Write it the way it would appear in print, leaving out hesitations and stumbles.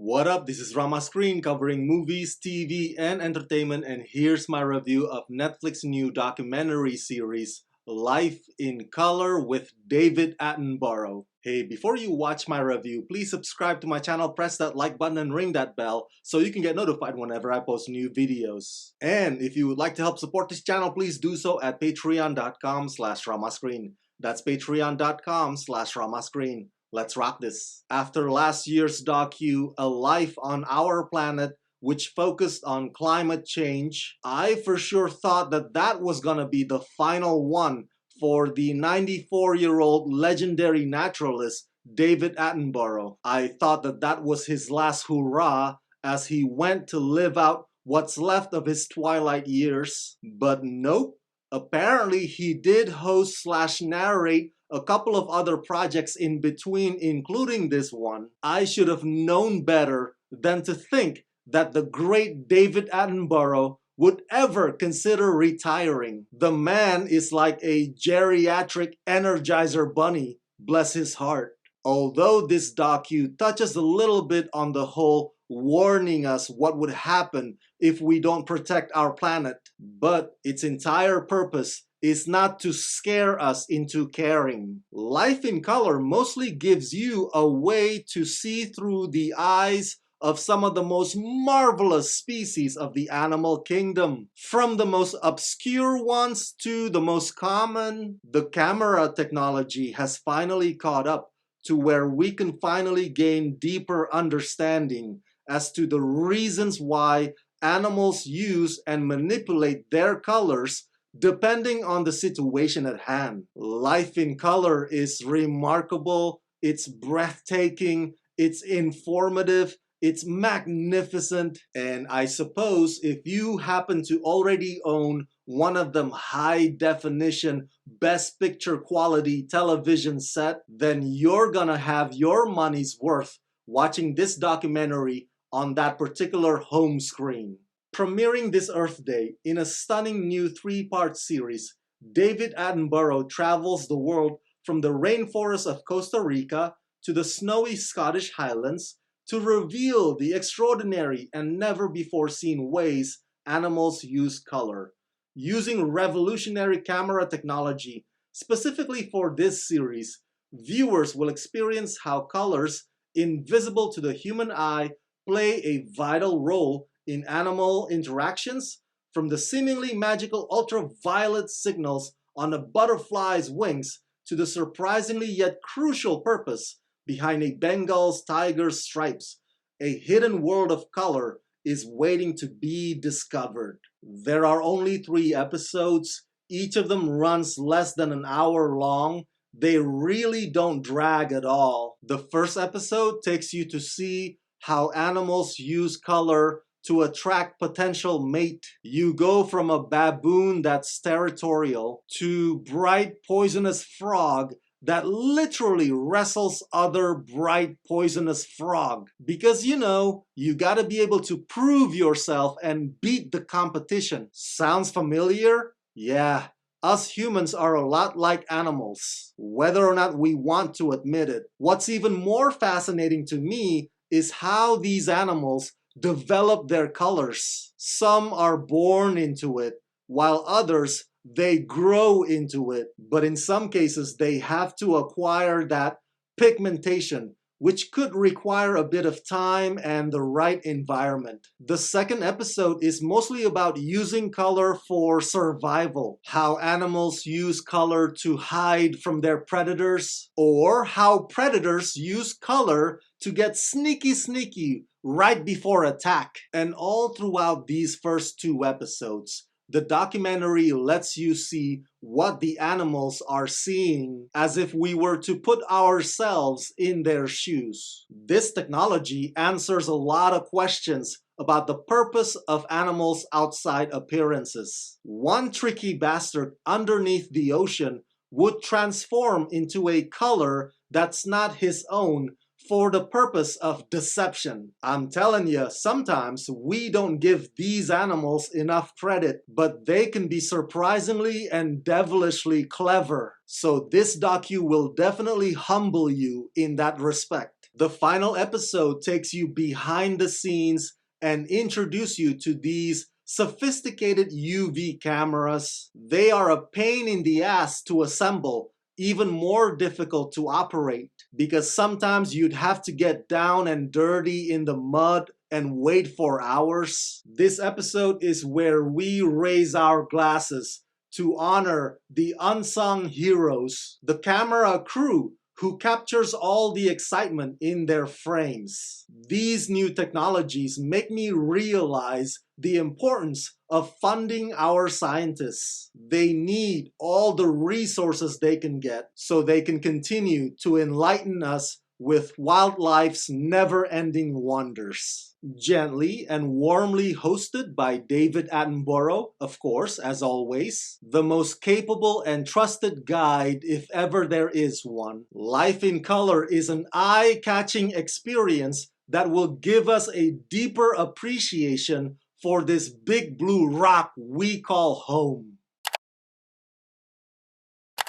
What up? This is Rama Screen covering movies, TV, and entertainment, and here's my review of Netflix's new documentary series, Life in Color with David Attenborough. Hey, before you watch my review, please subscribe to my channel, press that like button, and ring that bell so you can get notified whenever I post new videos. And if you would like to help support this channel, please do so at patreon.com/ramascreen. That's patreon.com/ramascreen. Let's rock this. After last year's docu, A Life on Our Planet, which focused on climate change, I for sure thought that that was gonna be the final one for the 94-year-old legendary naturalist David Attenborough. I thought that that was his last hurrah as he went to live out what's left of his twilight years. But nope, apparently he did host/narrate a couple of other projects in between, including this one. I should have known better than to think that the great David Attenborough would ever consider retiring. The man is like a geriatric Energizer bunny, bless his heart. Although this docu touches a little bit on the whole warning us what would happen if we don't protect our planet, but its entire purpose is not to scare us into caring. Life in Color mostly gives you a way to see through the eyes of some of the most marvelous species of the animal kingdom. From the most obscure ones to the most common, the camera technology has finally caught up to where we can finally gain deeper understanding as to the reasons why animals use and manipulate their colors depending on the situation at hand. Life in Color is remarkable, it's breathtaking, it's informative, it's magnificent, and I suppose if you happen to already own one of them high-definition, best picture quality television set, then you're gonna have your money's worth watching this documentary on that particular home screen. Premiering this Earth Day in a stunning new 3-part series, David Attenborough travels the world from the rainforests of Costa Rica to the snowy Scottish Highlands to reveal the extraordinary and never-before-seen ways animals use color. Using revolutionary camera technology specifically for this series, viewers will experience how colors, invisible to the human eye, play a vital role in animal interactions, from the seemingly magical ultraviolet signals on a butterfly's wings to the surprisingly yet crucial purpose behind a Bengal tiger's stripes. A hidden world of color is waiting to be discovered. There are only 3 episodes. Each of them runs less than an hour long. They really don't drag at all. The first episode takes you to see how animals use color to attract potential mate. You go from a baboon that's territorial to bright poisonous frog that literally wrestles other bright poisonous frog. Because you know, you gotta be able to prove yourself and beat the competition. Sounds familiar? Yeah, us humans are a lot like animals, whether or not we want to admit it. What's even more fascinating to me is how these animals develop their colors. Some are born into it, while others, they grow into it. But in some cases, they have to acquire that pigmentation, which could require a bit of time and the right environment. The second episode is mostly about using color for survival, how animals use color to hide from their predators, or how predators use color to get sneaky right before attack. And all throughout these first 2 episodes, the documentary lets you see what the animals are seeing, as if we were to put ourselves in their shoes. This technology answers a lot of questions about the purpose of animals' outside appearances. One tricky bastard underneath the ocean would transform into a color that's not his own for the purpose of deception. I'm telling you, sometimes we don't give these animals enough credit, but they can be surprisingly and devilishly clever. So this docu will definitely humble you in that respect. The final episode takes you behind the scenes and introduce you to these sophisticated UV cameras. They are a pain in the ass to assemble, even more difficult to operate, because sometimes you'd have to get down and dirty in the mud and wait for hours. This episode is where we raise our glasses to honor the unsung heroes, the camera crew who captures all the excitement in their frames. These new technologies make me realize the importance of funding our scientists. They need all the resources they can get so they can continue to enlighten us with wildlife's never-ending wonders. Gently and warmly hosted by David Attenborough, of course, as always, the most capable and trusted guide if ever there is one. Life in Color is an eye-catching experience that will give us a deeper appreciation for this big blue rock we call home.